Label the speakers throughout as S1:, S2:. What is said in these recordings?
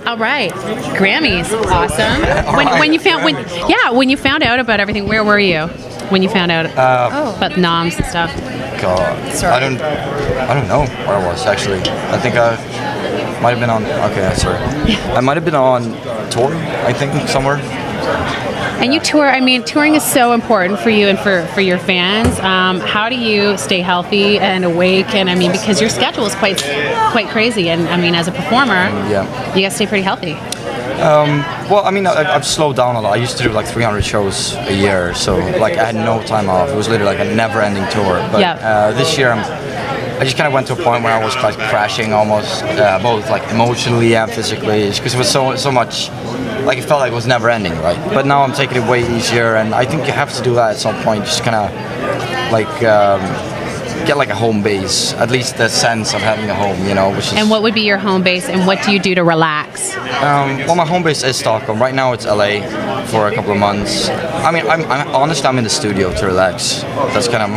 S1: All right, Grammys, awesome. When you found out about everything, where were you when you found out about the noms and stuff?
S2: God, I don't know where I was actually. I think I might have been on. Okay, sorry. I might have been on tour. I think somewhere.
S1: And you tour. I mean, touring is so important for you and for your fans. How do you stay healthy and awake? And I mean, because your schedule is quite crazy. And I mean, as a performer, you gotta stay pretty healthy.
S2: Well, I mean, I've slowed down a lot. I used to do like 300 shows a year, so like I had no time off. It was literally like a never-ending tour. But this year, I just kind of went to a point where I was like crashing almost, both like emotionally and physically, because it was so much. Like it felt like it was never ending, right? But now I'm taking it way easier, and I think you have to do that at some point. Just kind of like get like a home base, at least the sense of having a home, you know. Which is,
S1: and what would be your home base, and what do you do to relax?
S2: Well, my home base is Stockholm. Right now it's LA for a couple of months. I mean, I'm honestly, I'm in the studio to relax. That's kind of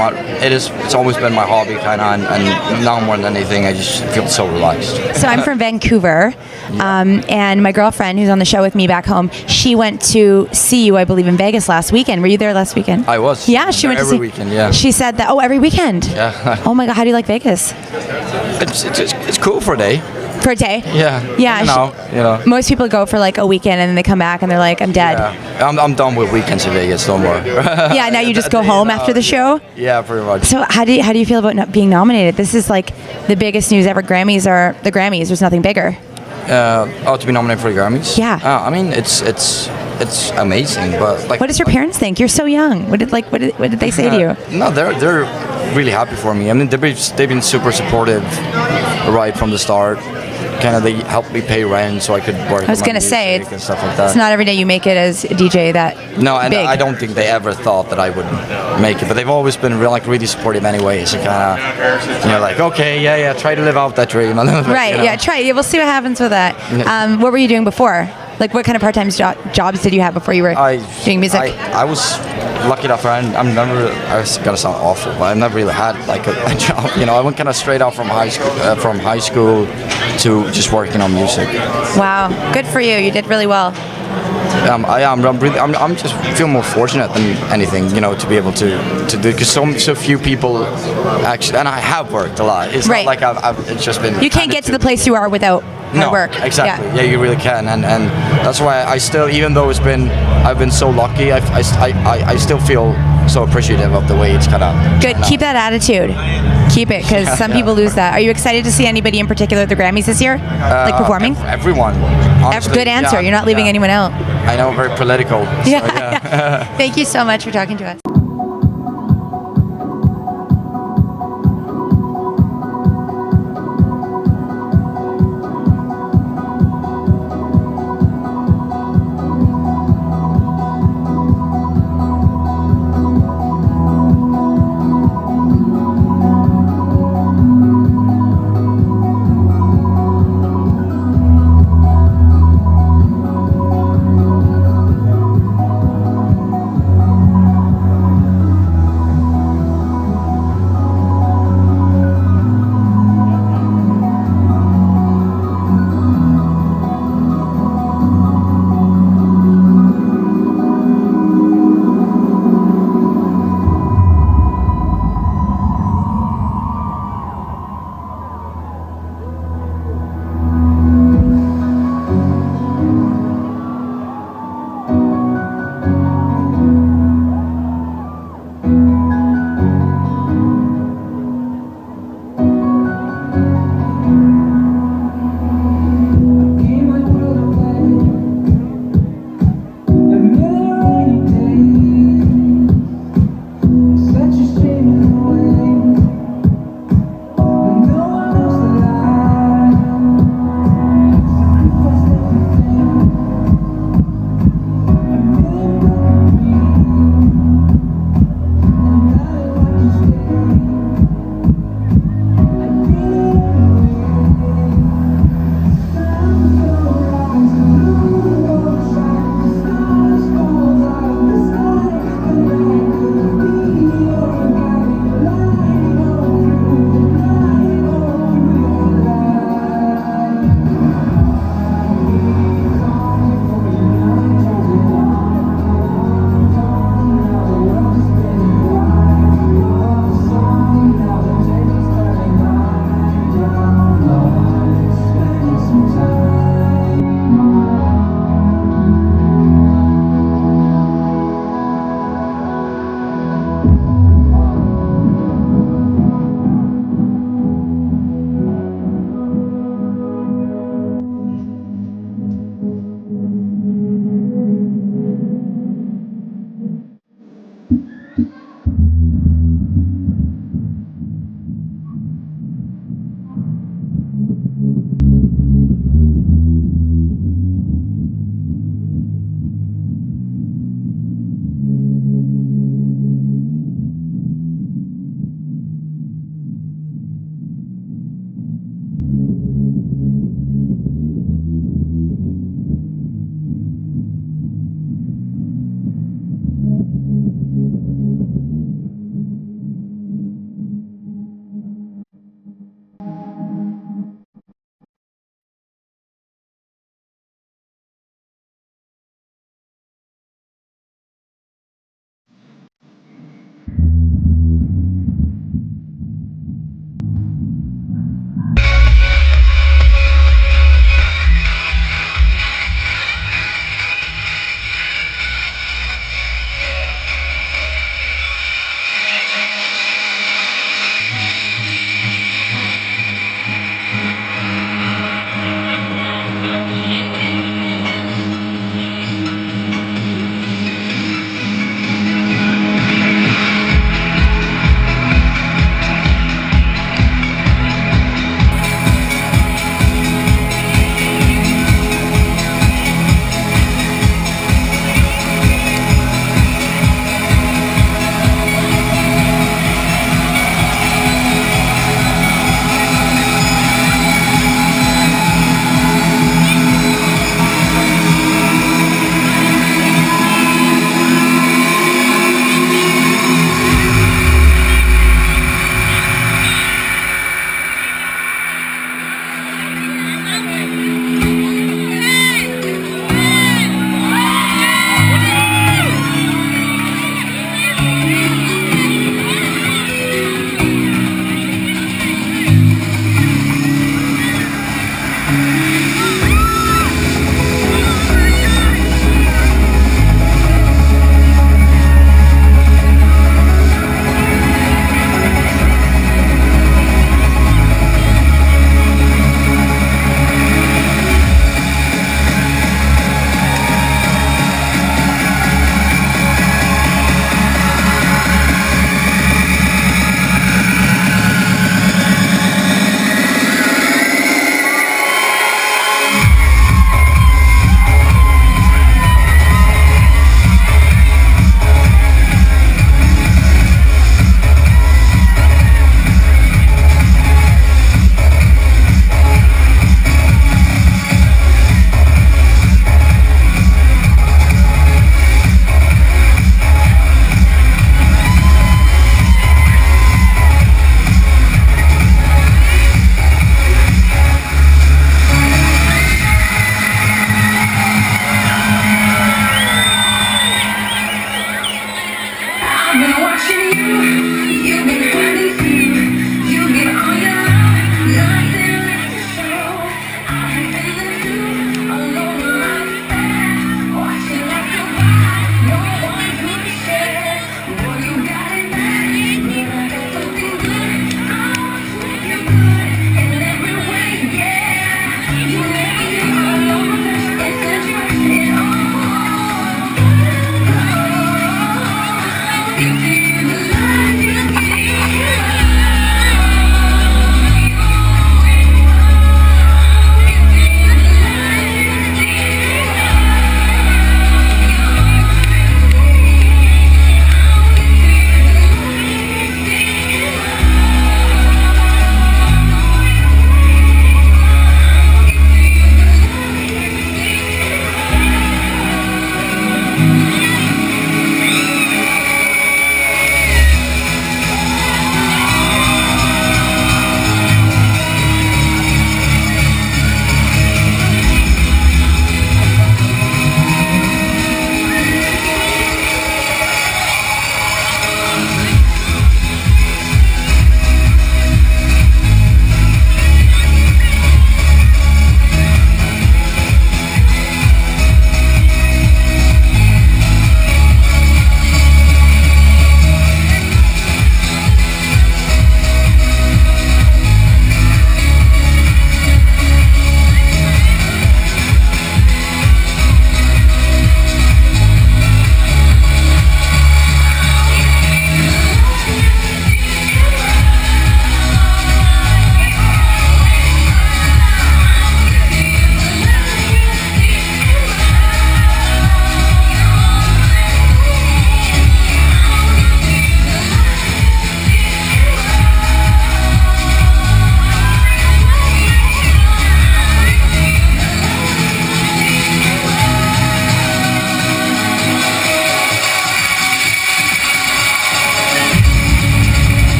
S2: it's always been my hobby, kind of, and now more than anything, I just feel so relaxed.
S3: So I'm from Vancouver, and my girlfriend, who's on the show with me back home, she went to see you, I believe, in Vegas last weekend. Were you there last weekend?
S2: I was.
S3: Yeah, she went to see
S2: every weekend. Yeah.
S3: She said that. Oh, every weekend.
S2: Yeah.
S3: Oh my God, how do you like Vegas?
S2: It's cool for a day.
S3: For a day?
S2: Yeah.
S3: Yeah.
S2: You know.
S3: Most people go for like a weekend and then they come back and they're like, I'm dead.
S2: Yeah. I'm done with weekends in Vegas, no more.
S3: Yeah, now you just go home after the show?
S2: Yeah, pretty much.
S3: So how do you feel about being nominated? This is like the biggest news ever. Grammys are the Grammys. There's nothing bigger.
S2: To be nominated for the Grammys?
S3: Yeah.
S2: I mean, it's amazing, but like.
S3: What does your parents think? You're so young. What did they say to you?
S2: No, they're really happy for me. I mean, they've been super supportive right from the start. Kind of, they helped me pay rent so I could work.
S3: I was gonna say
S2: and stuff like that.
S3: It's not every day you make it as a DJ that.
S2: No, and
S3: big.
S2: I don't think they ever thought that I would make it, but they've always been really supportive anyway. So kind of, like, okay, yeah, try to live out that dream.
S3: Right, yeah, try it. We'll see what happens with that. What were you doing before? Like, what kind of part-time jobs did you have before you were doing music?
S2: I was lucky enough. I was gonna sound awful, but I've never really had like a job. You know, I went kind of straight out from high school to just working on music.
S3: Wow, good for you. You did really well.
S2: I'm just feel more fortunate than anything, you know, to be able to do, because so few people actually, and I have worked a lot. It's not like it's just been.
S3: You can't get to the place you are without hard work.
S2: Exactly. Yeah, you really can, and that's why I still, even though I've been so lucky, I still feel so appreciative of the way it's kind of.
S3: Good. Keep that attitude. Keep it, because some people lose that. Are you excited to see anybody in particular at the Grammys this year, like performing?
S2: Everyone. Honestly,
S3: good answer. You're not leaving anyone out.
S2: I know, very political.
S3: Yeah. Thank you so much for talking to us.